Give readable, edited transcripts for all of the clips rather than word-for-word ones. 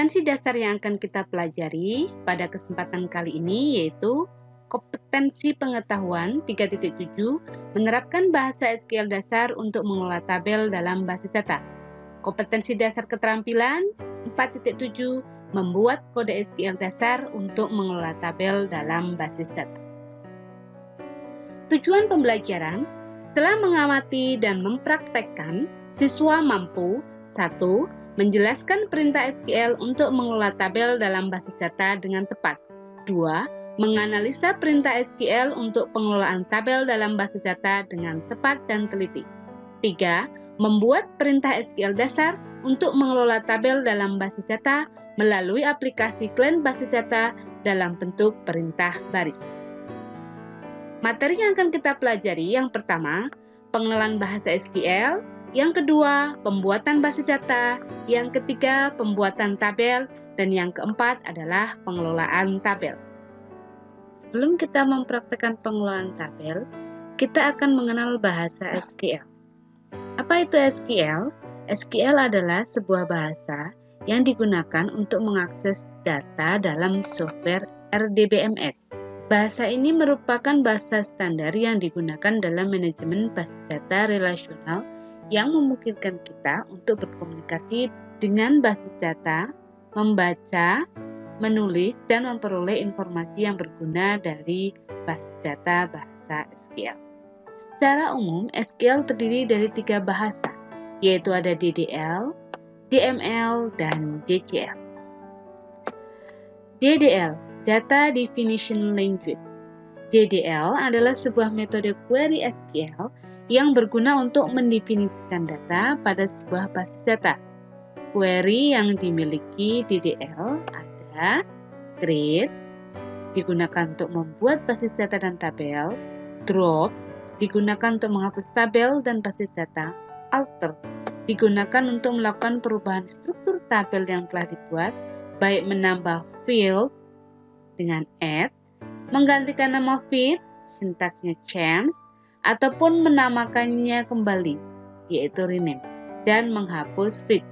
Kompetensi dasar yang akan kita pelajari pada kesempatan kali ini yaitu kompetensi pengetahuan 3.7 menerapkan bahasa SQL dasar untuk mengelola tabel dalam basis data. Kompetensi dasar keterampilan 4.7 membuat kode SQL dasar untuk mengelola tabel dalam basis data. Tujuan pembelajaran, setelah mengamati dan mempraktekkan, siswa mampu 1. Menjelaskan perintah SQL untuk mengelola tabel dalam basis data dengan tepat. 2. Menganalisa perintah SQL untuk pengelolaan tabel dalam basis data dengan tepat dan teliti. 3. Membuat perintah SQL dasar untuk mengelola tabel dalam basis data melalui aplikasi klien basis data dalam bentuk perintah baris. Materi yang akan kita pelajari yang pertama, pengenalan bahasa SQL. Yang kedua, pembuatan basis data. Yang ketiga, pembuatan tabel. Dan yang keempat adalah pengelolaan tabel. Sebelum kita mempraktikkan pengelolaan tabel, kita akan mengenal bahasa SQL. Apa itu SQL? SQL adalah sebuah bahasa yang digunakan untuk mengakses data dalam software RDBMS. Bahasa ini merupakan bahasa standar yang digunakan dalam manajemen basis data relasional yang memungkinkan kita untuk berkomunikasi dengan basis data, membaca, menulis, dan memperoleh informasi yang berguna dari basis data bahasa SQL. Secara umum, SQL terdiri dari 3 bahasa, yaitu ada DDL, DML, dan DCL. DDL, Data Definition Language. DDL adalah sebuah metode query SQL yang berguna untuk mendefinisikan data pada sebuah basis data. Query yang dimiliki DDL ada create, digunakan untuk membuat basis data dan tabel, drop, digunakan untuk menghapus tabel dan basis data, alter, digunakan untuk melakukan perubahan struktur tabel yang telah dibuat, baik menambah field dengan add, menggantikan nama field, sintaksnya change, ataupun menamakannya kembali, yaitu rename, dan menghapus field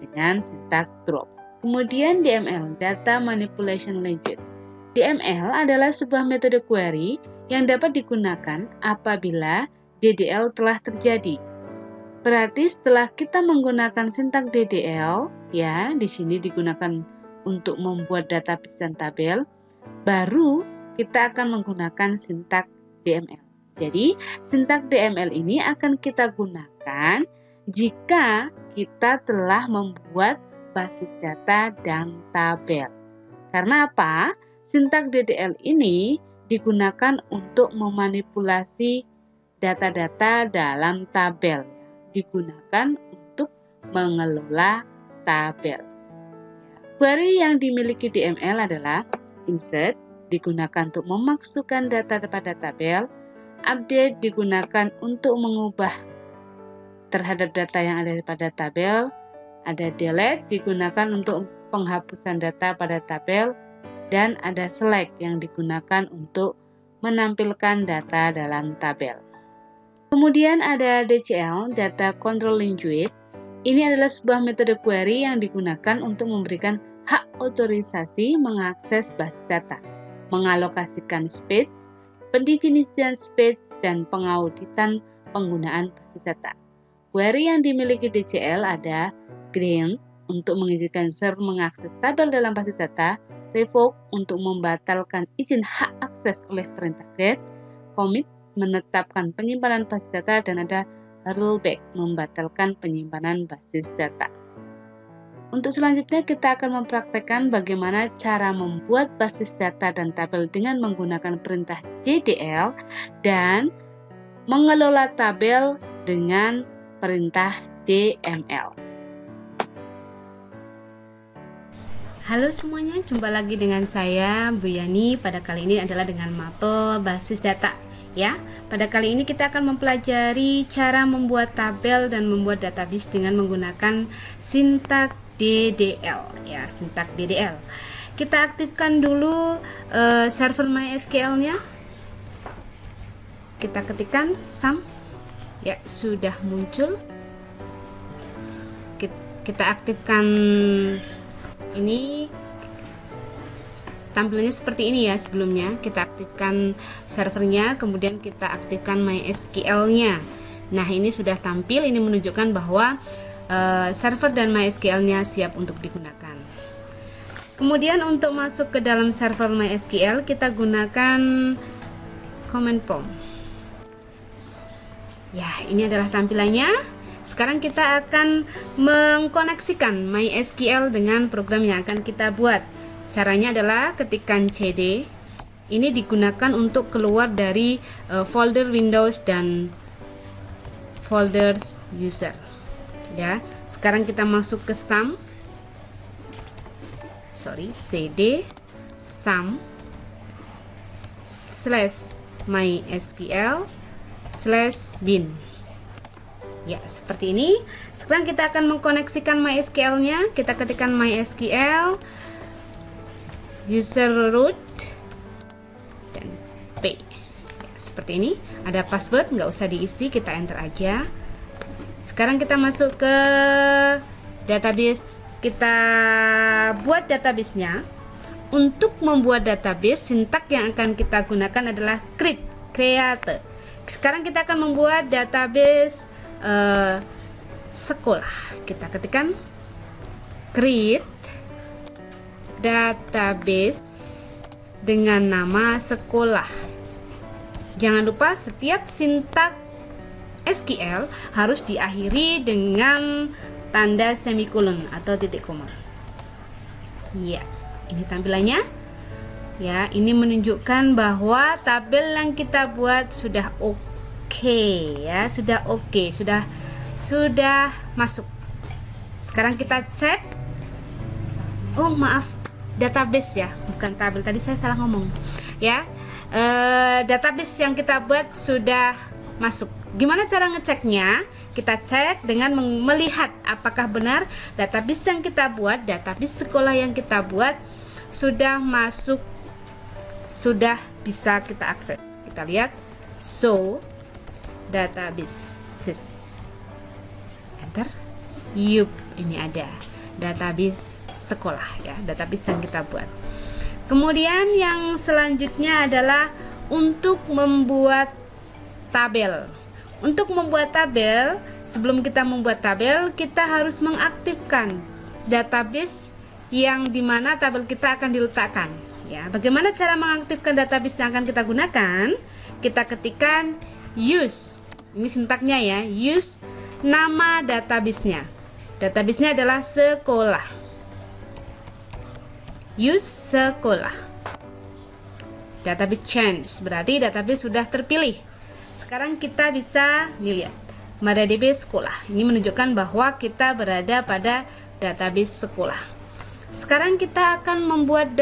dengan sintaks drop. Kemudian DML, Data Manipulation Language. DML adalah sebuah metode query yang dapat digunakan apabila DDL telah terjadi. Berarti setelah kita menggunakan sintaks DDL, ya, di sini digunakan untuk membuat database dan tabel, baru kita akan menggunakan sintaks DML. Jadi, sintaks DML ini akan kita gunakan jika kita telah membuat basis data dan tabel. Karena apa? Sintaks DDL ini digunakan untuk memanipulasi data-data dalam tabel. Digunakan untuk mengelola tabel. Query yang dimiliki DML adalah insert, digunakan untuk memasukkan data pada tabel, update digunakan untuk mengubah terhadap data yang ada pada tabel, ada delete digunakan untuk penghapusan data pada tabel, dan ada select yang digunakan untuk menampilkan data dalam tabel. Kemudian ada DCL, Data Control Language. Ini adalah sebuah metode query yang digunakan untuk memberikan hak otorisasi mengakses basis data, mengalokasikan space, pendefinisian space, dan pengauditan penggunaan basis data. Query yang dimiliki DCL ada grant untuk mengizinkan user mengakses tabel dalam basis data, revoke untuk membatalkan izin hak akses oleh perintah get, commit menetapkan penyimpanan basis data, dan ada rollback membatalkan penyimpanan basis data. Untuk selanjutnya kita akan mempraktekkan bagaimana cara membuat basis data dan tabel dengan menggunakan perintah DDL dan mengelola tabel dengan perintah DML. Halo semuanya, jumpa lagi dengan saya Bu Yani. Pada kali ini adalah dengan mapel basis data. Ya, pada kali ini kita akan mempelajari cara membuat tabel dan membuat database dengan menggunakan sintaks DDL. Ya, sintaks DDL. Kita aktifkan dulu server MySQL-nya. Kita ketikkan sum. Ya, sudah muncul. Kita aktifkan Ini tampilannya seperti ini ya. Sebelumnya kita aktifkan servernya, kemudian kita aktifkan MySQL-nya. Nah, ini sudah tampil, ini menunjukkan bahwa server dan MySQL-nya siap untuk digunakan. Kemudian untuk masuk ke dalam server MySQL, kita gunakan command prompt. Ya, ini adalah tampilannya. Sekarang kita akan mengkoneksikan MySQL dengan program yang akan kita buat. Caranya adalah ketikkan cd. Ini digunakan untuk keluar dari folder Windows dan folder user. Ya, sekarang kita masuk ke cd sum/mysql/bin. Ya, seperti ini. Sekarang kita akan mengkoneksikan MySQL-nya. Kita ketikkan MySQL user root dan p. Ya, seperti ini. Ada password, nggak usah diisi, kita enter aja. Sekarang kita masuk ke database. Kita buat database-nya. Untuk membuat database, sintak yang akan kita gunakan adalah create. Sekarang kita akan membuat database sekolah. Kita ketikkan create database dengan nama sekolah. Jangan lupa setiap sintak SQL harus diakhiri dengan tanda semikolon atau titik koma. Ya, ini tampilannya. Ya, ini menunjukkan bahwa tabel yang kita buat sudah oke, ya, sudah oke, sudah masuk. Sekarang kita cek. Oh, maaf, database ya, bukan tabel. Tadi saya salah ngomong. Ya, database yang kita buat sudah masuk. Gimana cara ngeceknya? Kita cek dengan melihat apakah benar database yang kita buat, database sekolah yang kita buat sudah masuk, sudah bisa kita akses. Kita lihat show databases, enter. Yup, ini ada database sekolah ya, database yang kita buat. Kemudian yang selanjutnya adalah untuk membuat tabel. Untuk membuat tabel, sebelum kita membuat tabel, kita harus mengaktifkan database yang dimana tabel kita akan diletakkan. Ya, bagaimana cara mengaktifkan database yang akan kita gunakan? Kita ketikkan use. Ini sintaknya ya, use nama database-nya. Database-nya adalah sekolah. Use sekolah. Database change, berarti database sudah terpilih. Sekarang kita bisa lihat MariaDB sekolah. Ini menunjukkan bahwa kita berada pada database sekolah. Sekarang kita akan membuat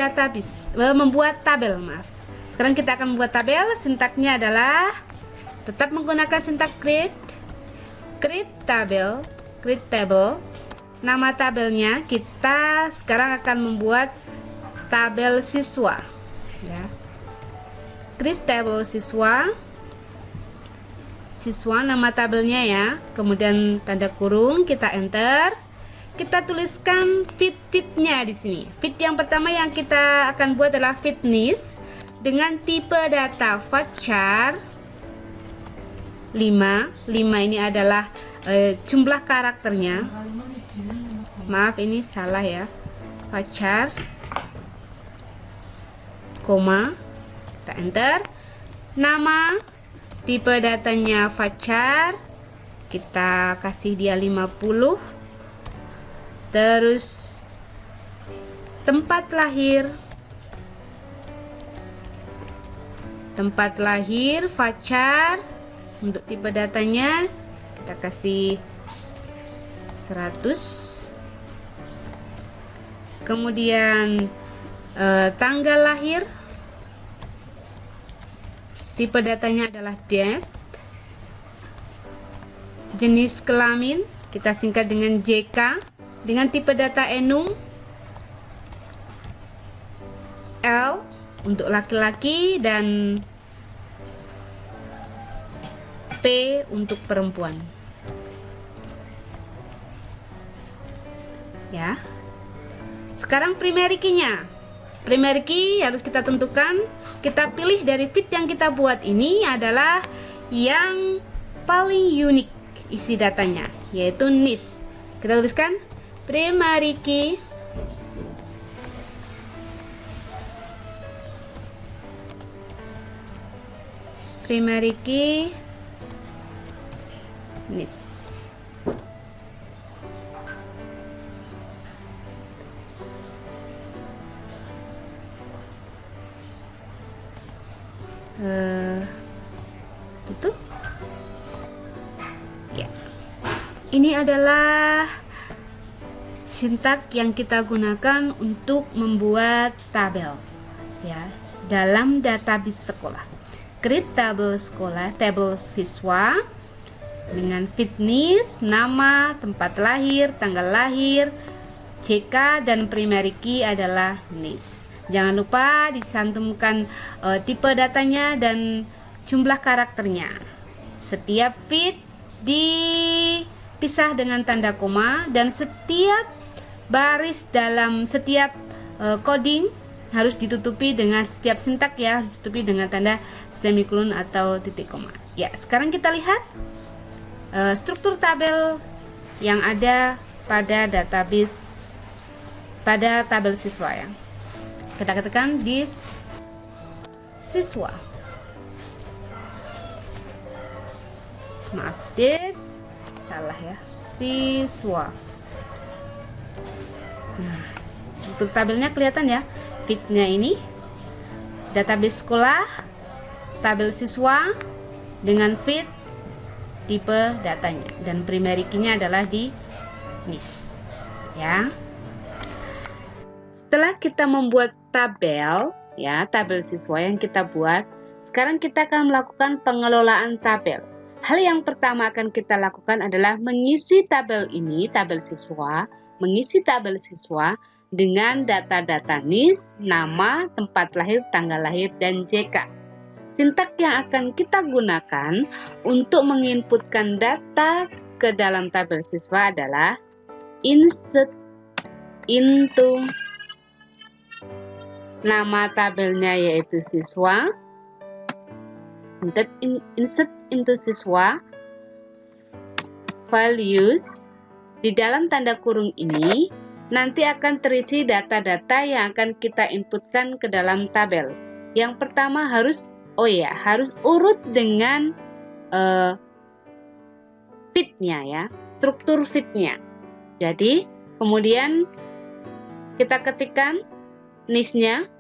tabel, maaf. Sekarang kita akan membuat tabel. Sintaknya adalah tetap menggunakan sintak create table. Nama tabelnya kita sekarang akan membuat tabel siswa. Ya. Create table siswa, nama tabelnya ya, kemudian tanda kurung, kita enter, kita tuliskan fit-nya di sini. Fit yang pertama yang kita akan buat adalah fitness dengan tipe data varchar 5 ini adalah jumlah karakternya. Maaf, ini salah ya, varchar, koma, kita enter. Nama, tipe datanya varchar, kita kasih dia 50. Terus tempat lahir varchar, untuk tipe datanya kita kasih 100. Kemudian tanggal lahir, tipe datanya adalah date. Jenis kelamin kita singkat dengan JK, dengan tipe data enum L untuk laki-laki dan P untuk perempuan. Ya. Sekarang primary key-nya. Primary key harus kita tentukan. Kita pilih dari fit yang kita buat ini adalah yang paling unik isi datanya, yaitu NIS. Kita tuliskan primary key NIS. Tutup. Ya. Ini adalah sintak yang kita gunakan untuk membuat tabel, ya, dalam database sekolah. Create tabel sekolah, tabel siswa dengan fit NIS, nama, tempat lahir, tanggal lahir, CK, dan primary key adalah NIS. Jangan lupa dicantumkan tipe datanya dan jumlah karakternya. Setiap fit dipisah dengan tanda koma, dan setiap baris dalam setiap coding harus ditutupi dengan setiap sintak, ya, ditutupi dengan tanda semikolon atau titik koma. Ya, sekarang kita lihat struktur tabel yang ada pada database, pada tabel siswa, ya. Kita ketikkan this siswa. Maaf, this salah, ya, siswa. Nah, struktur tabelnya kelihatan, ya. Fitnya ini database sekolah, tabel siswa dengan fit, tipe datanya, dan primary key-nya adalah di NIS, ya. Setelah kita membuat tabel, ya, tabel siswa yang kita buat, sekarang kita akan melakukan pengelolaan tabel. Hal yang pertama akan kita lakukan adalah mengisi tabel ini, tabel siswa, mengisi tabel siswa dengan data-data NIS, nama, tempat lahir, tanggal lahir, dan JK. Sintak yang akan kita gunakan untuk menginputkan data ke dalam tabel siswa adalah insert into nama tabelnya, yaitu siswa, insert into siswa, values. Di dalam tanda kurung ini nanti akan terisi data-data yang akan kita inputkan ke dalam tabel. Yang pertama harus urut dengan fitnya, ya, struktur fitnya. Jadi kemudian kita ketikkan NIS-nya.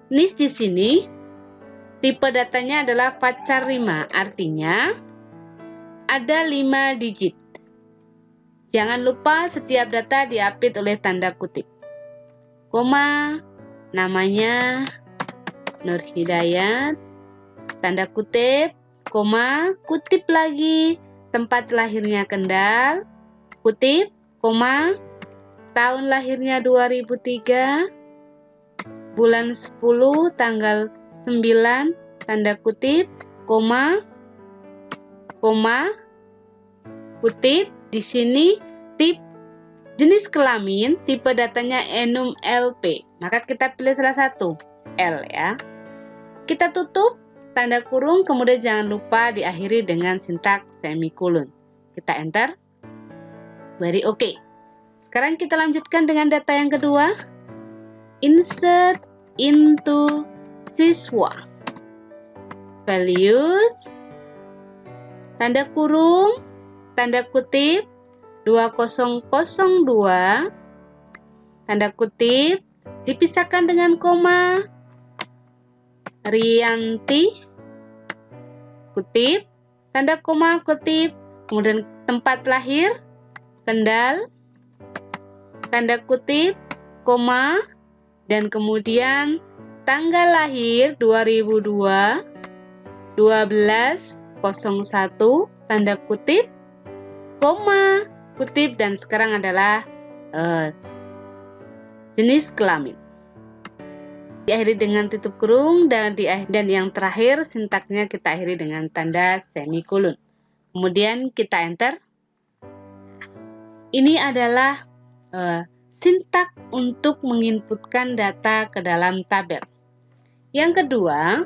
NIS di sini tipe datanya adalah VACHAR 5, artinya ada 5 digit. Jangan lupa setiap data diapit oleh tanda kutip. Koma, namanya Nur Hidayat, tanda kutip, koma, kutip lagi, tempat lahirnya Kendal, kutip, koma, tahun lahirnya 2003, bulan 10, tanggal 9, tanda kutip, koma, kutip. Di sini jenis kelamin, tipe datanya enum LP. Maka kita pilih salah satu, L, ya. Kita tutup tanda kurung, kemudian jangan lupa diakhiri dengan sintak semikolon. Kita enter. Very okay. Sekarang kita lanjutkan dengan data yang kedua. Insert into siswa. Values, tanda kurung, tanda kutip, 2002, tanda kutip, dipisahkan dengan koma, Rianti, kutip, tanda koma, kutip, kemudian tempat lahir, Kendal, tanda kutip, koma, dan kemudian tanggal lahir 2002, 12/01, tanda kutip, koma, kutip, dan sekarang adalah jenis kelamin. Diakhiri dengan tutup kurung, dan yang terakhir sintaknya kita akhiri dengan tanda semikolon. Kemudian kita enter. Ini adalah sintak untuk menginputkan data ke dalam tabel. Yang kedua,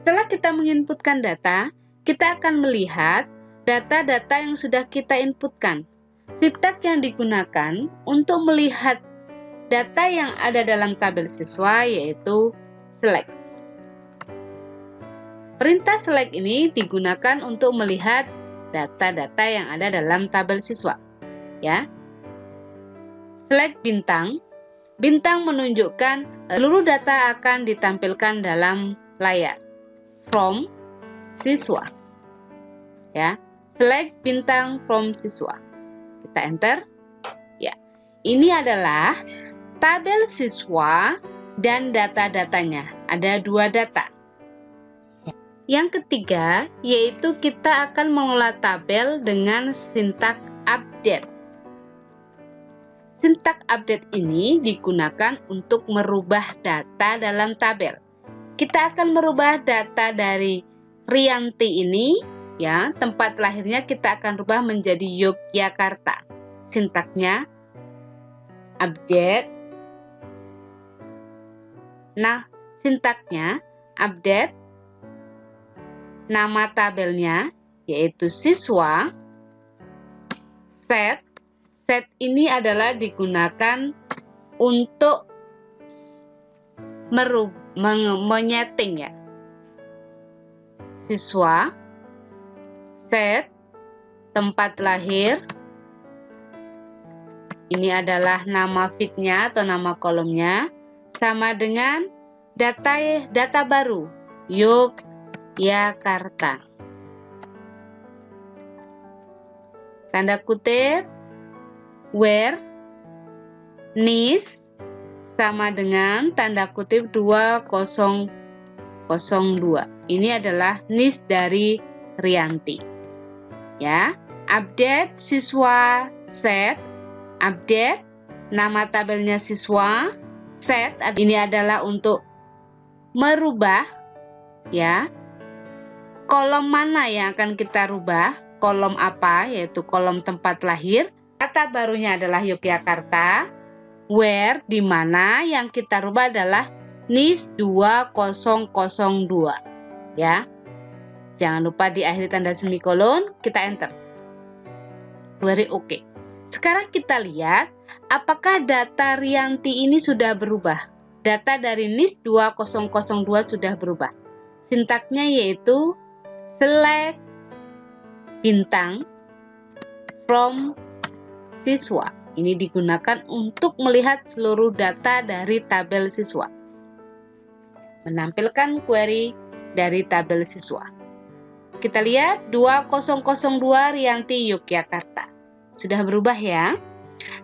setelah kita menginputkan data, kita akan melihat data-data yang sudah kita inputkan. Sintak yang digunakan untuk melihat data yang ada dalam tabel siswa yaitu select. Perintah select ini digunakan untuk melihat data-data yang ada dalam tabel siswa. Ya. Select bintang. Bintang menunjukkan seluruh data akan ditampilkan dalam layar. From siswa. Ya. Select bintang from siswa. Kita enter. Ya. Ini adalah tabel siswa dan data-datanya. Ada 2 data. Yang ketiga, yaitu kita akan mengolah tabel dengan sintak update. Sintak update ini digunakan untuk merubah data dalam tabel. Kita akan merubah data dari Rianti ini, ya, tempat lahirnya kita akan rubah menjadi Yogyakarta. Sintaknya update. Nah, sintaknya update. Nama tabelnya yaitu siswa. Set. Set ini adalah digunakan untuk menyeting, ya. Siswa. Set. Tempat lahir. Ini adalah nama feed-nya atau nama kolomnya. Sama dengan data baru. Yogyakarta. Tanda kutip. Where NIS sama dengan tanda kutip 2002. Ini adalah NIS dari Rianti. Ya, update siswa set, update nama tabelnya siswa, set ini adalah untuk merubah, ya. Kolom mana yang akan kita rubah? Kolom apa? Yaitu kolom tempat lahir. Data barunya adalah Yogyakarta. Where, di mana yang kita rubah adalah NIS 2002. Ya. Jangan lupa diakhiri tanda semikolon, kita enter. Very okay. Sekarang kita lihat apakah data Rianti ini sudah berubah. Data dari NIS 2002 sudah berubah. Sintaknya yaitu select bintang from siswa. Ini digunakan untuk melihat seluruh data dari tabel siswa. Menampilkan query dari tabel siswa. Kita lihat 2002 Rianti Yogyakarta. Sudah berubah, ya.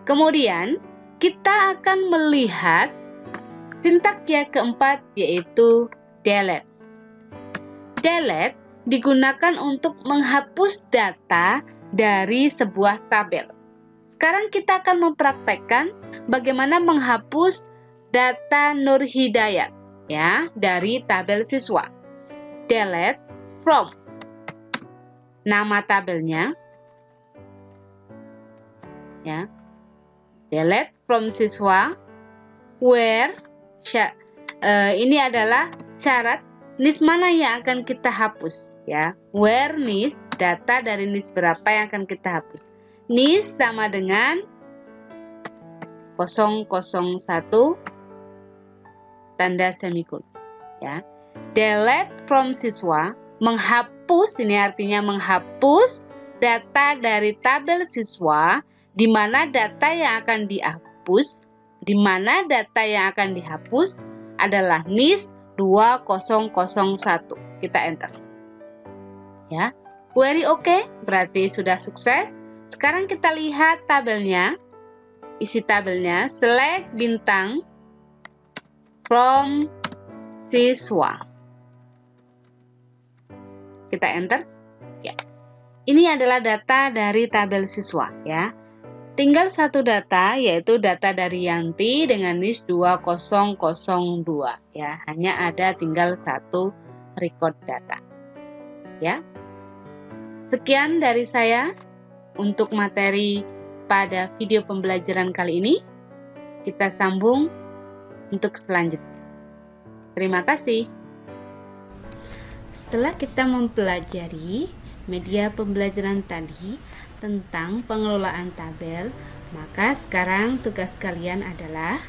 Kemudian kita akan melihat sintak yang keempat yaitu delete. Delete digunakan untuk menghapus data dari sebuah tabel. Sekarang kita akan mempraktekkan bagaimana menghapus data Nur Hidayat, ya, dari tabel siswa. Delete from nama tabelnya, ya. Delete from siswa. Where ini adalah syarat NIS mana yang akan kita hapus, ya. Where NIS, data dari NIS berapa yang akan kita hapus. NIS sama dengan 001 tanda semikolon, ya. Delete from siswa, menghapus, ini artinya menghapus data dari tabel siswa, di mana data yang akan dihapus, adalah NIS 2001. Kita enter. Ya. Query oke, berarti sudah sukses. Sekarang kita lihat tabelnya. Isi tabelnya, select bintang from siswa. Kita enter. Ya. Ini adalah data dari tabel siswa, ya. Tinggal satu data, yaitu data dari Yanti dengan NIS 2002, ya. Hanya ada tinggal satu record data, ya. Sekian dari saya untuk materi pada video pembelajaran kali ini. Kita sambung untuk selanjutnya. Terima kasih. Setelah kita mempelajari media pembelajaran tadi tentang pengelolaan tabel, maka sekarang tugas kalian adalah: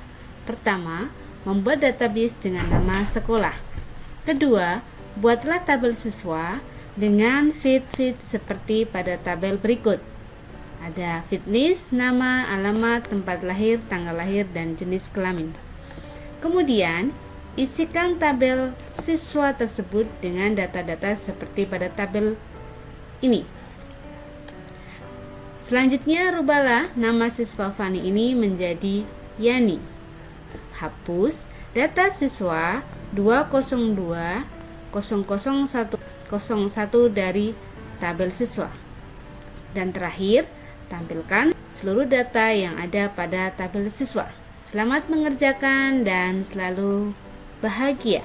pertama, membuat database dengan nama sekolah. Kedua, buatlah tabel siswa dengan feed-feed seperti pada tabel berikut. Ada fitness, nama, alamat, tempat lahir, tanggal lahir, dan jenis kelamin. Kemudian, isikan tabel siswa tersebut dengan data-data seperti pada tabel ini. Selanjutnya, rubahlah nama siswa Fani ini menjadi Yani. Hapus data siswa 202.001.01 dari tabel siswa. Dan terakhir, tampilkan seluruh data yang ada pada tabel siswa. Selamat mengerjakan dan selalu bahagia.